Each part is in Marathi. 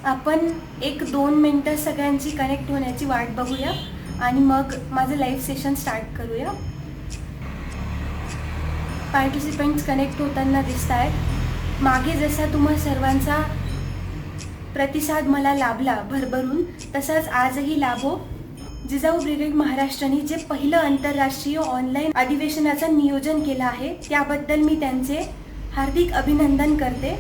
आपण 1-2 मिनटं सगळ्यांची कनेक्ट होण्याची वाट बघूया आणि मग माझं लाईव्ह सेशन स्टार्ट करूया. पार्टिसिपेंट्स कनेक्ट होताना दिसत आहेत. मागे जसा तुम्हा सर्वांचा प्रतिसाद मला लाभला भरभरून, तसाच आजही लाभो. जिजाऊ ब्रिगेड महाराष्ट्राने जे पहिलं आंतरराष्ट्रीय ऑनलाईन अधिवेशनाचं नियोजन केलं आहे त्याबद्दल मी त्यांचे हार्दिक अभिनंदन करते,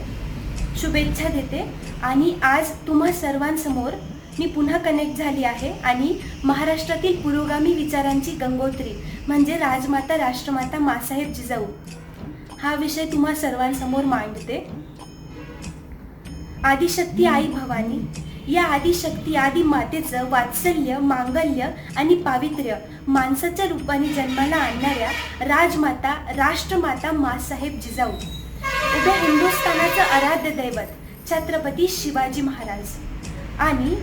शुभेच्छा देते. आणि आज तुम्हा सर्वांसमोर मी पुन्हा कनेक्ट झाली आहे आणि महाराष्ट्रातील पुरोगामी विचारांची गंगोत्री म्हणजे राजमाता राष्ट्रमाता माँसाहेब जिजाऊ हा विषय तुम्हा सर्वांसमोर मांडते. आदिशक्ती आई भवानी या आदिशक्ती आदि मातेचं वात्सल्य, मांगल्य आणि पावित्र्य माणसाच्या रूपाने जन्माला आणणाऱ्या राजमाता राष्ट्रमाता माँसाहेब जिजाऊ, उभ्या हिंदुस्थानाचं आराध्य दैवत छत्रपती शिवाजी महाराज आणि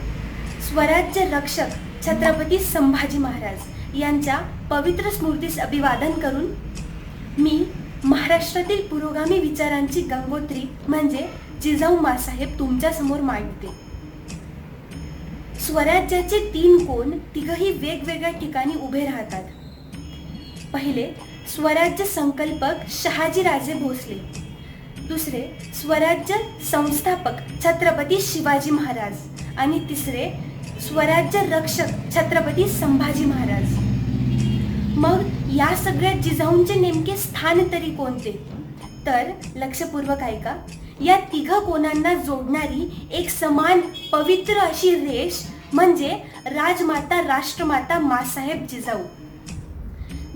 स्वराज्य रक्षक छत्रपती संभाजी महाराज यांच्या पवित्र स्मृतीस अभिवादन करून मी महाराष्ट्रातील पुरोगामी विचारांची गंगोत्री म्हणजे जिजाऊ माँसाहेब तुमच्या समोर मांडते. स्वराज्याचे 3 कोण तिघही वेगवेगळ्या ठिकाणी उभे राहतात. पहिले स्वराज्य संकल्पक शहाजीराजे भोसले, दुसरे स्वराज्य संस्थापक छत्रपती शिवाजी महाराज आणि तिसरे स्वराज्य रक्षक छत्रपती संभाजी महाराज. मग या सगळ्या जिजाऊंचे नेमके स्थान तरी कोणते? तर लक्षपूर्वक ऐका. या तिघ कोणांना जोडणारी एक समान पवित्र अशी रेष म्हणजे राजमाता राष्ट्रमाता माँसाहेब जिजाऊ.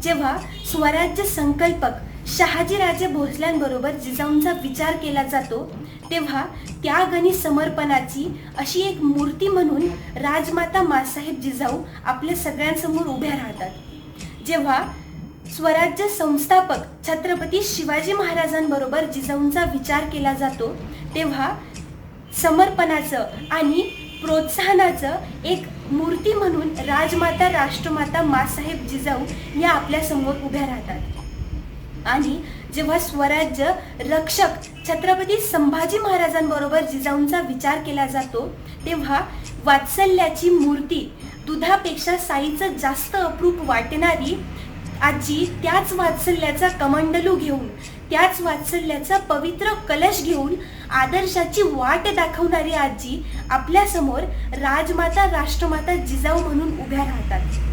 जेव्हा स्वराज्य संकल्पक शहाजीराजे भोसल्यांबरोबर जिजाऊंचा विचार केला जातो तेव्हा त्याग आणि समर्पणाची अशी एक मूर्ती म्हणून राजमाता माँसाहेब जिजाऊ आपल्या सगळ्यांसमोर उभ्या राहतात. जेव्हा स्वराज्य संस्थापक छत्रपती शिवाजी महाराजांबरोबर जिजाऊंचा विचार केला जातो तेव्हा समर्पणाचं आणि प्रोत्साहनाचं एक मूर्ती म्हणून राजमाता राष्ट्रमाता माँसाहेब जिजाऊ या आपल्या समोर उभ्या राहतात. आणि जेव्हा स्वराज्य रक्षक छत्रपती संभाजी महाराजांबरोबर जिजाऊंचा विचार केला जातो तेव्हा वात्सल्याची मूर्ती, दुधापेक्षा साईचं जास्त अप्रूप वाटणारी आजी, त्याच वात्सल्याचा कमंडलू घेऊन, त्याच वात्सल्याचा पवित्र कलश घेऊन आदर्शाची वाट दाखवणारी आजी आपल्या समोर राजमाता राष्ट्रमाता जिजाऊ म्हणून उभ्या राहतात.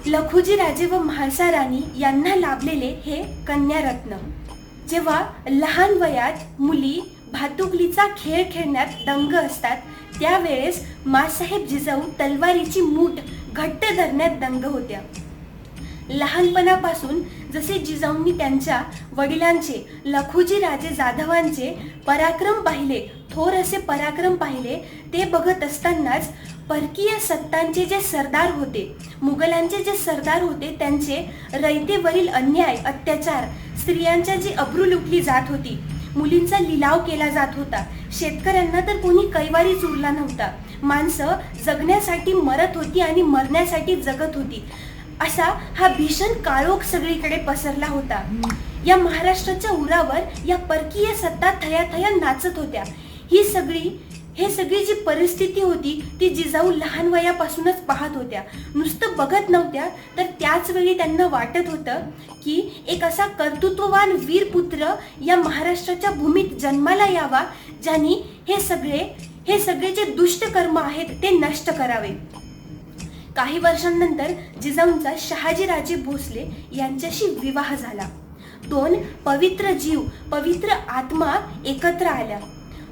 लखुजी राजे व म्हाळसा राणी यांना लाभलेले हे कन्यारत्न. जेव्हा लहान वयात मुली भातुकलीचा खेळ खेळण्यात दंग असतात त्यावेळेस माँसाहेब जिजाऊ तलवारीची मूठ घट्ट धरण्यात दंग होत्या. लहानपणापासून जसे जिजाऊंनी त्यांच्या वडिलांचे लखुजी राजे जाधवांचे पराक्रम पाहिले, थोर असे पराक्रम पाहिले, ते बघत असतानाच परकीय सत्तांचे जे सरदार होते, मुघलांचे जे सरदार होते, त्यांचे रयतेवरील अन्याय, अत्याचार, स्त्रियांच्या जी अब्रू लुटली जात होती, मुलींचा लिलाव केला जात होता, शेतकऱ्यांना तर कोणी कैवारीच उरला नव्हता, माणसं जगण्यासाठी मरत होती आणि मरण्यासाठी जगत होती, असा हा भीषण काळोख सगळीकडे पसरला होता. या महाराष्ट्राच्या उरावर या परकीय सत्ता थया नाचत होत्या. हे सगळी जी परिस्थिती होती ती जिजाऊ लहान वयापासूनच पाहत होत्या. नुसतं बघत नव्हत्या तर त्याच वेळी त्यांना वाटत होतं की एक असा कर्तृत्ववान वीरपुत्र या महाराष्ट्राच्या भूमीत जन्माला यावा ज्यांनी हे सगळे जे दुष्ट कर्म आहेत ते नष्ट करावे. काही वर्षांनंतर जिजाऊंचा शहाजीराजे भोसले यांच्याशी विवाह झाला. 2 पवित्र जीव, पवित्र आत्मा एकत्र आल्या.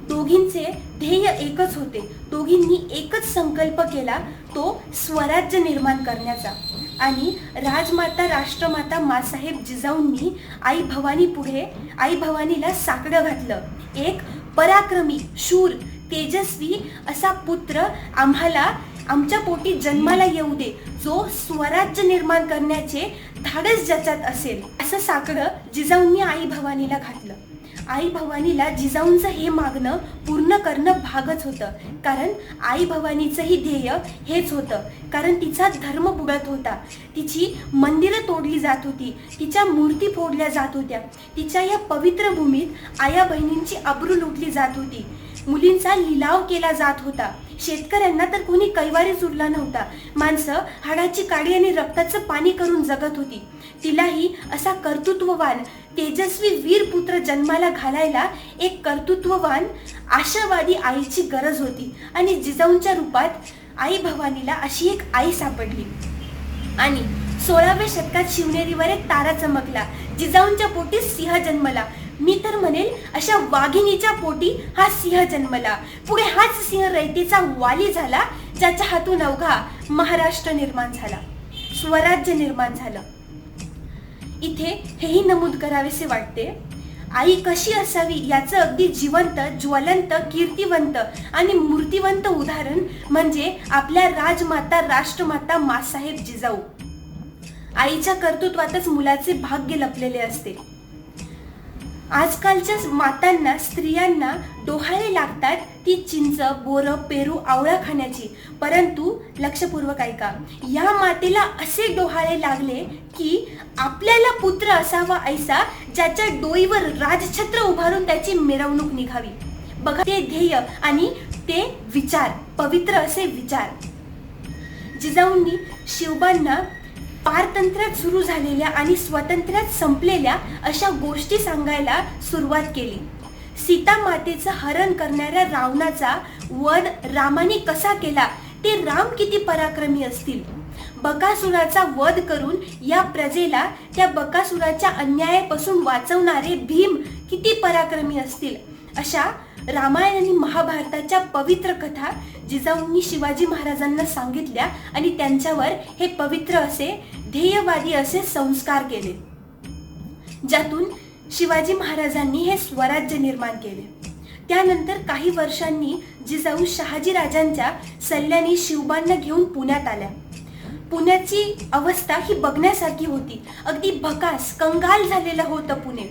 दोघींचे ध्येय एकच होते. दोघींनी एकच संकल्प केला, तो स्वराज्य निर्माण करण्याचा. आणि राजमाता राष्ट्रमाता माँसाहेब जिजाऊंनी आई भवानीला साकडं घातलं. एक पराक्रमी, शूर, तेजस्वी असा पुत्र आमच्या पोटी जन्माला येऊ दे, जो स्वराज्य निर्माण करण्याचे धाडस ज्याच्यात असेल, असं साकडं जिजाऊंनी आई भवानीला घातलं. आई भवानीला जिजाऊंचं हे मागणं पूर्ण करणं भागच होतं, कारण आई भवानीचंही ध्येय हेच होतं. कारण तिचा धर्म बुडत होता, तिची मंदिरं तोडली जात होती, तिच्या मूर्ती फोडल्या जात होत्या, तिच्या या पवित्र भूमीत आया बहिणींची अब्रू लुटली जात होती. मुलींचा लिलाव केला जात होता. शेतकऱ्यांना तर कोणी कैवारीच उरला नव्हता. माणसं हाडाची काडी आणि रक्ताचं पाणी करून जगत होती. तिलाही असा कर्तृत्ववान तेजस्वी वीर पुत्र जन्माला घालायला एक कर्तृत्ववान आशावादी आईची गरज होती. आणि जिजाऊंच्या रूपात आई भवानीला अशी एक आई सापडली. आणि 16व्या शतकात शिवनेरीवर एक तारा चमकला. जिजाऊंच्या पोटी सिंह जन्मला. मी तर म्हणेल अशा वाघिणीच्या पोटी हा सिंह जन्मला. पुढे हाच सिंह रयतेचा वाली झाला, ज्याच्या हातून अवघा महाराष्ट्र निर्माण झाला, स्वराज्य निर्माण झालं. इथे हेही नमूद करावेसे वाटते, आई कशी असावी याचं अगदी जिवंत, ज्वलंत, कीर्तिवंत आणि मूर्तिवंत उदाहरण म्हणजे आपल्या राजमाता, राष्ट्रमाता माँसाहेब जिजाऊ. आईच्या कर्तृत्वातच मुलाचे भाग्य लपलेले असते. आजकालच्या मातांना, स्त्रियांना डोहाळे लागतात ती चिंच, बोरं, पेरू, आवळा खाण्याची. परंतु लक्षपूर्वक ऐका, या मातेला असे डोहाळे लागले की आपल्याला पुत्र असावा ऐसा, ज्याच्या डोईवर राजछत्र उभारून त्याची मिरवणूक निघावी. बघा ते ध्येय आणि ते विचार, पवित्र असे विचार. जिजाऊंनी शिवबांना पारतंत्र्यात सुरू झालेल्या आणि स्वातंत्र्यात संपलेल्या अशा गोष्टी सांगायला सुरुवात केली. सीता मातेचं हरण करणाऱ्या रावणाचा वध रामाने कसा केला, ते राम किती पराक्रमी असतील. बकासुराचा वध करून या प्रजेला त्या बकासुराच्या अन्यायापासून वाचवणारे भीम किती पराक्रमी असतील. अशा रामायण आणि महाभारताच्या पवित्र कथा जिजाऊंनी शिवाजी महाराजांना सांगितल्या आणि त्यांच्यावर हे पवित्र असे, ध्येयवादी असे संस्कार केले, ज्यातून शिवाजी महाराजांनी हे स्वराज्य निर्माण केले. त्यानंतर काही वर्षांनी जिजाऊ शहाजी राजांच्या सल्ल्याने शिवबांना घेऊन पुण्यात आल्या. पुण्याची अवस्था ही बघण्यासारखी होती. अगदी भकास, कंगाल झालेलं होतं पुणे.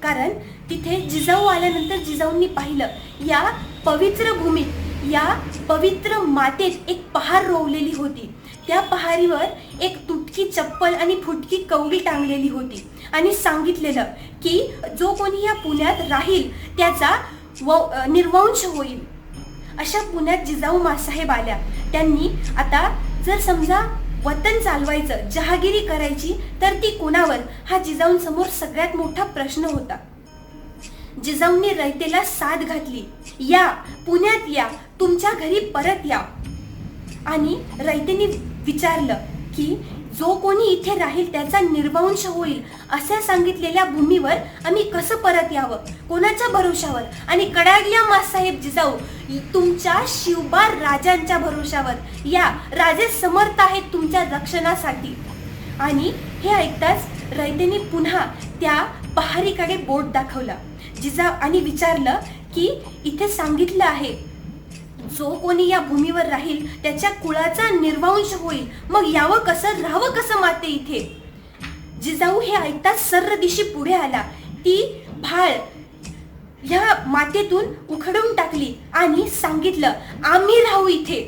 कारण तिथे जिजाऊ आल्यानंतर जिजाऊंनी पाहिलं, या पवित्र भूमीत, या पवित्र मातेत एक पहार रोवलेली होती. त्या पहारीवर एक तुटकी चप्पल आणि फुटकी कवडी टांगलेली होती आणि सांगितलेलं की जो कोणी या पुण्यात राहील त्याचा निर्वंश होईल. अशा पुण्यात जिजाऊ माँसाहेब आल्या. त्यांनी आता जर समजा वतन चालवायचं, जहागिरी करायची, तर ती कोणावर, हा जिजाऊंसमोर सगळ्यात मोठा प्रश्न होता. जिजाऊंनी रयतेला साथ घातली, या पुण्यात या, तुमच्या घरी परत या. आणि रयतेने विचारलं की जो कोणी इथे राहील त्याचा निर्वंश होईल असे सांगितलेल्या भूमीवर आम्ही कसं परत यावं, कोणाच्या भरोशावर. आणि कडाडल्या माँसाहेब जिजाऊ, तुमच्या शिवबा राजांच्या भरोशावर या, राजे समर्थ आहेत तुमच्या रक्षणासाठी. आणि हे ऐकताच रयतेने पुन्हा त्या पहारीकडे बोट दाखवला जिजाऊ आणि विचारलं की इथे सांगितलं आहे जो कोणी या भूमीवर राहील त्याच्या कुळाचा निर्वंश होईल, मग यावं कसं, राहावं कसं माते इथे. जिजाऊ हे ऐकताच सर्र दिशी पुढे आला. ती भाळ ह्या मातेतून उखडून टाकली आणि सांगितलं, आम्ही राहू इथे.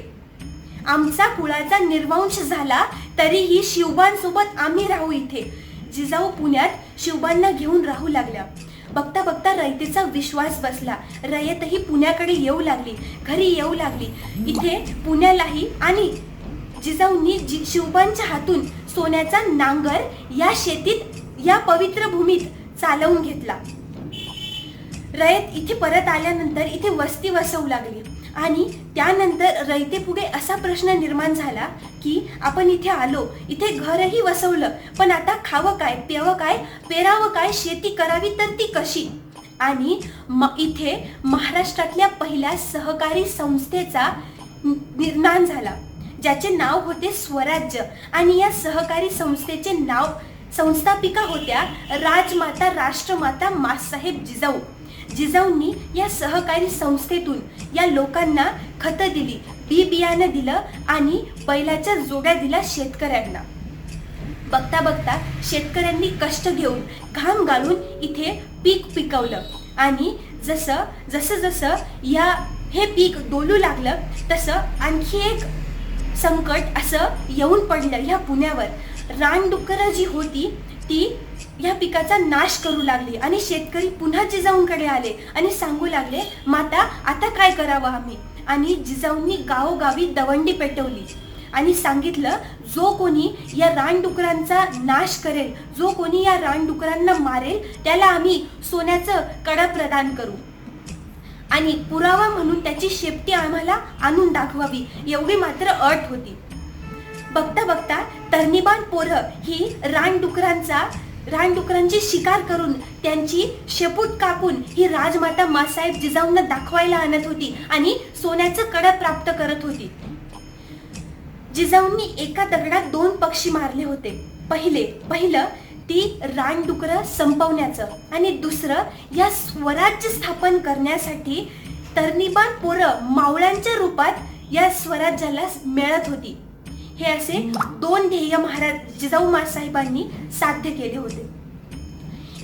आमचा कुळाचा निर्वंश झाला तरीही शिवबांसोबत आम्ही राहू इथे. जिजाऊ पुण्यात शिवबांना घेऊन राहू लागल्या. बघता बघता रयतेचा विश्वास बसला. रयतही पुण्याकडे येऊ लागली, घरी येऊ लागली. इथे पुण्यालाही आणि जिजाऊंनी शिवबांच्या हातून सोन्याचा नांगर या शेतीत, या पवित्र भूमीत चालवून घेतला. रयत इथे परत आल्यानंतर इथे वस्ती वसवू लागली. आणि त्यानंतर रयतेपुढे असा प्रश्न निर्माण झाला की आपण इथे आलो, इथे घरही वसवलं, पण आता खावं काय, प्यावं काय, पेरावं काय, शेती करावी तर ती कशी. आणि इथे महाराष्ट्रातल्या पहिल्या सहकारी संस्थेचा निर्माण झाला, ज्याचे नाव होते स्वराज्य. आणि या सहकारी संस्थेचे नाव, संस्थापिका होत्या राजमाता, राष्ट्रमाता माँसाहेब जिजाऊ. जिजाऊंनी या सहकारी संस्थेतून या लोकांना खतं दिली, बी बियाणं दिलं आणि बैलाच्या जोड्या दिल्या शेतकऱ्यांना. बघता बघता शेतकऱ्यांनी कष्ट घेऊन, घाम गाळून इथे पीक पिकवलं. आणि जसं जसं हे पीक डोलू लागलं तसं आणखी एक संकट असं येऊन पडलं ह्या पुण्यावर. रानडुक्करं जी होती ती या पिकाचा नाश करू लागले आणि शेतकरी पुन्हा जिजाऊंकडे आले आणि सांगू लागले, माता आता काय करावं आम्ही. आणि जिजाऊंनी गावोगावी दवंडी पेटवली आणि सांगितलं, जो कोणी या रानडुकरांचा नाश करेल, जो कोणी या रानडुकरांना मारेल, त्याला आम्ही सोन्याचं कडं प्रदान करू आणि पुरावा म्हणून त्याची शेपटी आम्हाला आणून दाखवावी, एवढी मात्र अट होती. बघता बघता तरणीबाण पोरं ही रानडुकरांची शिकार करून त्यांची शेपूट कापून ही राजमाता मासाहेब जिजाऊंना दाखवायला आणत होती आणि सोन्याचं कडं प्राप्त करत होती. जिजाऊंनी एका दगडात 2 पक्षी मारले होते. पहिलं ती रानडुकरं संपवण्याचं आणि दुसरं या स्वराज्य स्थापन करण्यासाठी तरणीबाण पोरं मावळ्यांच्या रूपात या स्वराज्याला मिळत होती. हे असे 2 ध्येय जिजाऊ मासाहेबांनी साध्य केले होते.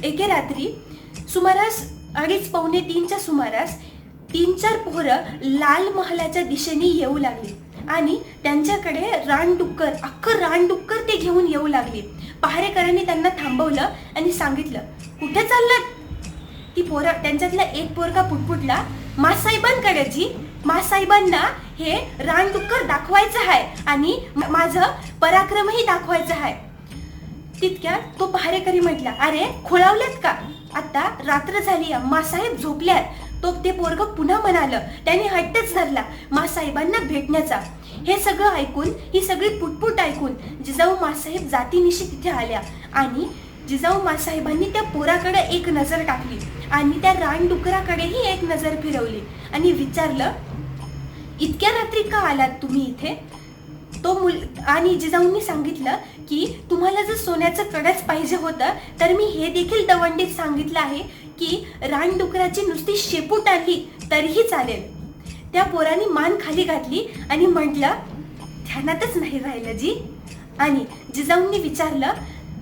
एके रात्री सुमारास 2:30-3च्या सुमारास 3-4 पोरं लाल महालाच्या दिशेने येऊ लागली आणि त्यांच्याकडे अख्खं रानडुक्कर ते घेऊन येऊ लागली. पहारेकरांनी त्यांना थांबवलं आणि सांगितलं, कुठे चाललात. ती पोरं, त्यांच्यातला एक पोरगा पुटपुटला, मासाहेबांकडे जी, मासाहेबांना हे रानडुक्कर दाखवायचं आहे आणि माझं पराक्रमही दाखवायचं आहे. तितक्यात तो पहारेकरी म्हटला, अरे खोळावल्यात का, आता रात्र झाली, मासाहेब झोपल्यात. ते पोरग पुन्हा म्हणालं, त्याने हट्टच धरला मासाहेबांना भेटण्याचा. हे सगळं ऐकून, ही सगळी पुटपुट ऐकून जिजाऊ मासाहेब जातीनिशी तिथे आल्या आणि जिजाऊ मासाहेबांनी त्या पोराकडे एक नजर टाकली आणि त्या रानडुकराकडेही एक नजर फिरवली आणि विचारलं, इतक्या रात्री का आलात तुम्ही इथे. आणि जिजाऊंनी सांगितलं की तुम्हाला जर सोन्याचं कडच पाहिजे होतं तर मी हे देखील दवंडीत सांगितलं आहे की रानडुकराची नुसती शेपूट आली तरीही चालेल. त्या पोराने मान खाली घातली आणि म्हटलं, ध्यानातच नाही राहिलं जी. आणि जिजाऊंनी विचारलं,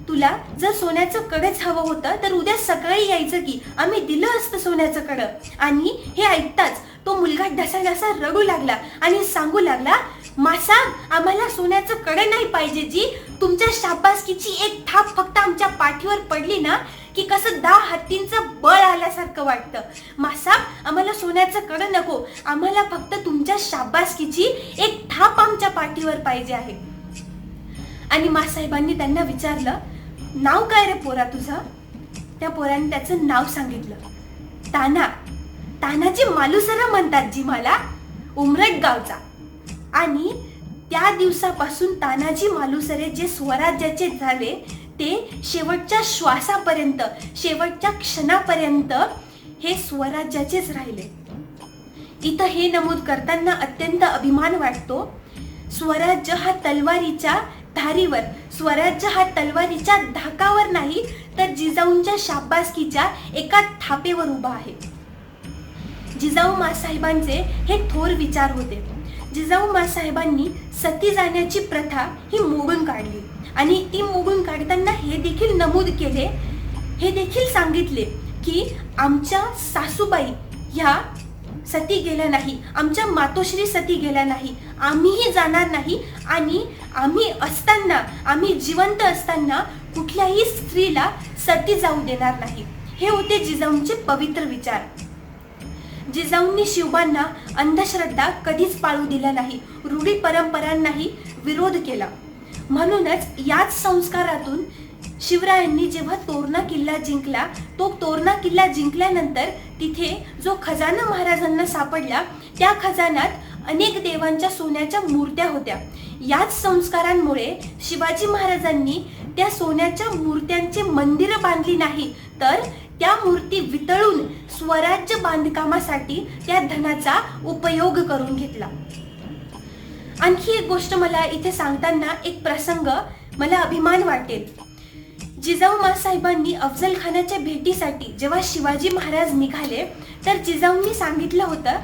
तुला जर सोन्याचं कडच हवं होतं तर उद्या सकाळी यायचं की, आम्ही दिलं असतं सोन्याचं कडं. आणि हे ऐकताच तो मुलगा ढसाढसा रडू लागला आणि सांगू लागला, मासाब, आम्हाला सोन्याचं कडं नाही पाहिजे जी. तुमच्या शाबासकीची एक थाप फक्त आमच्या पाठीवर पडली ना की कसं 10 हत्तींचं बळ आल्यासारखं वाटतं. मासाब, आम्हाला सोन्याचं कडं नको, आम्हाला फक्त तुमच्या शाबासकीची एक थाप आमच्या पाठीवर पाहिजे आहे. आणि मासाहेबांनी त्यांना विचारलं, नाव काय रे पोरा तुझं. त्या पोराने त्याचं नाव सांगितलं, तानाजी मालुसरा म्हणतात जी मला, उमरट गावचा. आणि त्या दिवसापासून तानाजी मालुसरे जे स्वराज्याचे झाले ते शेवटच्या श्वासापर्यंत, शेवटच्या क्षणापर्यंत हे स्वराज्याचेच राहिले. इथं हे नमूद करताना अत्यंत अभिमान वाटतो. स्वराज्य हा तलवारीच्या धारीवर, स्वराज्य हा तलवारीच्या धाकावर नाही तर जिजाऊंच्या शाबासकीच्या एका थापेवर उभा आहे. जिजाऊ मासाहेबांचे हे थोर विचार होते. जिजाऊ मासाहेबांनी सती जाण्याची प्रथा ही मोडून काढली आणि ती मोडून काढताना हे देखील नमूद केले, हे देखील सांगितले की आमच्या सासूबाई ह्या सती गेल्या नाही, आमच्या मातोश्री सती गेल्या नाही, आम्हीही जाणार नाही आणि आम्ही जिवंत असताना कुठल्याही स्त्रीला सती जाऊ देणार नाही. हे होते जिजाऊंचे पवित्र विचार. जिजाऊंनी शिवबांना अंधश्रद्धा कधीच पाळू दिल्या नाही, रूढी परंपरांनाही विरोध केला. म्हणूनच याच संस्कारातून शिवरायांनी जेव्हा तोरणा किल्ला जिंकला, तो तोरणा किल्ला जिंकल्यानंतर तिथे जो खजाना महाराजांना सापडला, त्या खजानात अनेक देवांच्या सोन्याच्या मूर्त्या होत्या. याच संस्कारांमुळे शिवाजी महाराजांनी त्या सोन्याच्या मूर्त्यांचे मंदिर बांधली नाही तर त्या मूर्ती वितळून स्वराज्य बांधकामासाठी त्या धनाचा उपयोग करून घेतला. आणखी एक गोष्ट मला इथे सांगताना एक प्रसंग मला अभिमान वाटेल. जिजाऊ मासाहेबांनी अफजल खानाच्या भेटीसाठी जेव्हा शिवाजी महाराज निघाले तर जिजाऊंनी सांगितलं होतं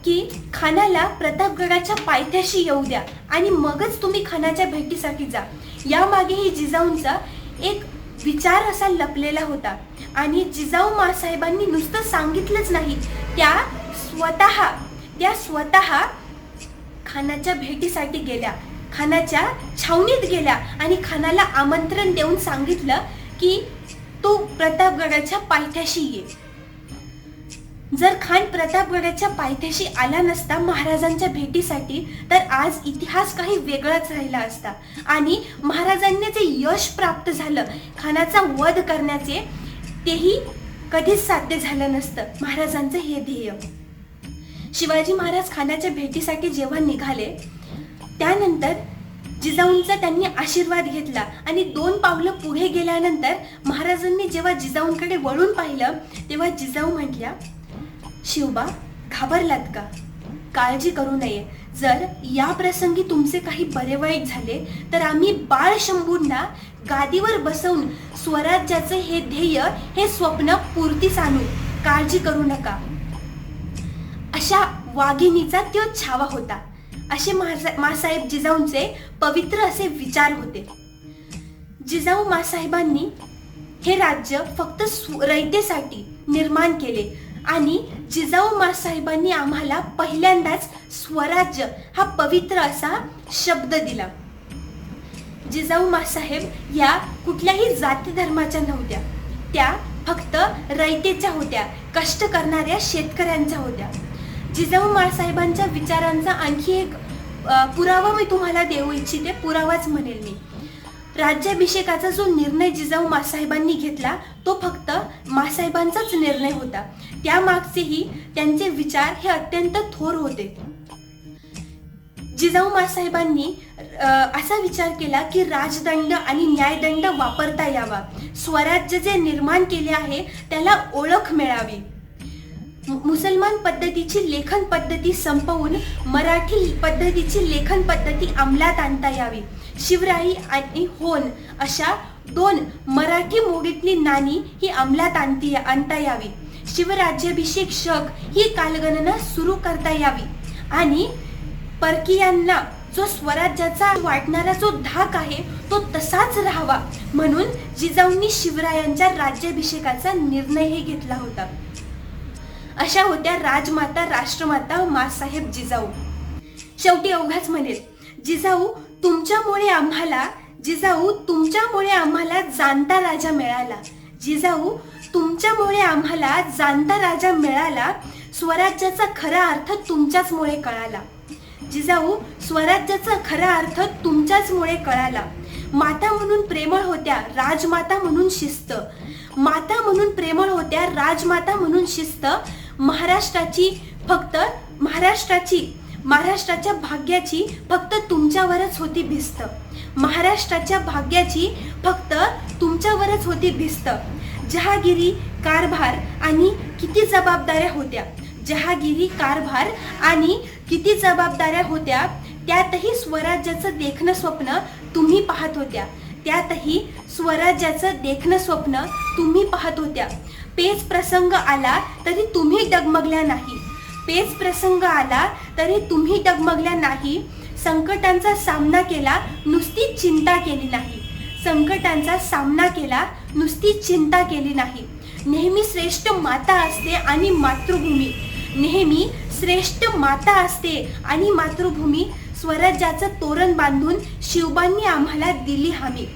की खानाला प्रतापगडाच्या पायथ्याशी येऊ द्या आणि मगच तुम्ही खानाच्या भेटीसाठी जा. यामागेही जिजाऊंचा एक विचार असा लपलेला होता आणि जिजाऊ मासाहेबांनी नुसतं सांगितलंच नाही, त्या स्वतः खानाच्या भेटीसाठी गेल्या, खानाच्या छावणीत गेल्या आणि खानाला आमंत्रण देऊन सांगितलं की तू प्रतापगडाच्या पायथ्याशी ये. जर खान प्रतापगडाच्या पायथ्याशी आला नसता महाराजांच्या भेटीसाठी, तर आज इतिहास काही वेगळाच राहिला असता आणि महाराजांनी जे यश प्राप्त झालं खानाचा वध करण्याचे, तेही कधीच साध्य झालं नसतं. महाराजांचं हे ध्येय. शिवाजी महाराज खानाच्या भेटीसाठी जेव्हा निघाले, त्यानंतर जिजाऊंचा त्यांनी आशीर्वाद घेतला आणि 2 पावलं पुढे गेल्यानंतर महाराजांनी जेव्हा जिजाऊंकडे वळून पाहिलं, तेव्हा जिजाऊ म्हटल्या, शिवबा, घाबरलात का? काळजी करू नये. जर या प्रसंगी तुमचे काही बरे वाईट झाले तर आम्ही बाळ शंभूंना गादीवर बसवून स्वराज्याचे हे ध्येय, हे स्वप्न पूर्तीस आणू. काळजी करू नका. अशा वाघिणीचा तो छावा होता. असे मासाहेब जिजाऊंचे पवित्र असे विचार होते. जिजाऊ मासाहेबांनी हे राज्य फक्त रयतेसाठी निर्माण केले आणि जिजाऊ मासाहेबांनी आम्हाला पहिल्यांदाच स्वराज्य हा पवित्र असा शब्द दिला. जिजाऊ मासाहेब या कुठल्याही जाती धर्माच्या नव्हत्या. त्या फक्त रयतेच्या होत्या, कष्ट करणाऱ्या शेतकऱ्यांच्या होत्या. जिजाऊ मासाहेबांच्या विचारांचा आणखी एक पुरावा मी तुम्हाला देऊ इच्छिते. पुरावाच म्हणेल मी. राज्याभिषेकाचा जो निर्णय जिजाऊ मासाहेबांनी घेतला, तो फक्त मासाहेबांचाच निर्णय होता. त्यामागचेही त्यांचे विचार हे अत्यंत थोर होते. जिजाऊ मासाहेबांनी असा विचार केला की राजदंड आणि न्यायदंड वापरता यावा. स्वराज्य जे निर्माण केले आहे त्याला ओळख मिळावी. मुसलमान पद्धतीची लेखन पद्धती संपवून मराठी पद्धतीची लेखन पद्धती अंमलात आणता यावी. शिवराई आणि होन अशा 2 मराठी मोडीतली नाणी ही अंमलात आणता यावी. शिवराज्याभिषेक शक ही कालगणना सुरू करता यावी आणि परकीयांना जो स्वराज्याचा वाटणारा जो धाक आहे तो तसाच राहावा, म्हणून जिजाऊंनी शिवरायांच्या राज्याभिषेकाचा निर्णयही घेतला होता. अशा होत्या राजमाता, राष्ट्रमाता मासाहेब जिजाऊ. शेवटी एवढाच म्हणेल, जिजाऊ तुमच्यामुळे आम्हाला जाणता राजा मिळाला. जिजाऊ तुमच्यामुळे आम्हाला जाणता राजा मिळाला. स्वराज्याचा खरा अर्थ तुमच्याचमुळे कळाला. जिजाऊ, स्वराज्याचा खरा अर्थ तुमच्याचमुळे कळाला. माता म्हणून प्रेमळ होत्या, राजमाता म्हणून शिस्त. माता म्हणून प्रेमळ होत्या, राजमाता म्हणून शिस्त. महाराष्ट्राच्या भाग्याची फक्त तुमच्यावरच होती भिस्त. महाराष्ट्राच्या भाग्याची फक्त तुमच्यावरच होती भिस्त. जहागिरी कारभार आणि किती जबाबदाऱ्या होत्या. जहागिरी कारभार आणि किती जबाबदाऱ्या होत्या. त्यातही स्वराज्याचं देखणं स्वप्न तुम्ही पाहत होत्या. त्यातही स्वराज्याचं देखणं स्वप्न तुम्ही पाहत होत्या. पेच प्रसंग आला तरी तुम्ही डगमगल्या नाही. पेच प्रसंग आला तरी तुम्ही डगमगल्या नाही. संकटांचा सामना केला, नुसती चिंता केली नाही. संकटांचा सामना केला, नुसती चिंता केली नाही. नेहमी श्रेष्ठ माता असते आणि मातृभूमी. नेहमी श्रेष्ठ माता असते आणि मातृभूमी. स्वराज्याचं तोरण बांधून शिवबांनी आम्हाला दिली हमी.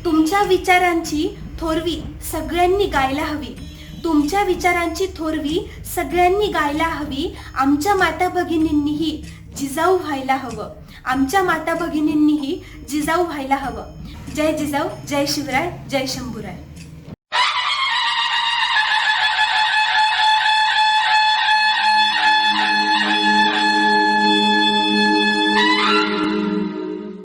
तुमच्या विचारांची थोरवी सगळ्यांनी गायला हवी. तुमच्या विचारांची थोरवी सगळ्यांनी गायला हवी. आमच्या माता भगिनींनीही जिजाऊ व्हायला हवं. आमच्या माता भगिनींनीही जिजाऊ व्हायला हवं. जय जिजाऊ, जय शिवराय, जय शंभूराय.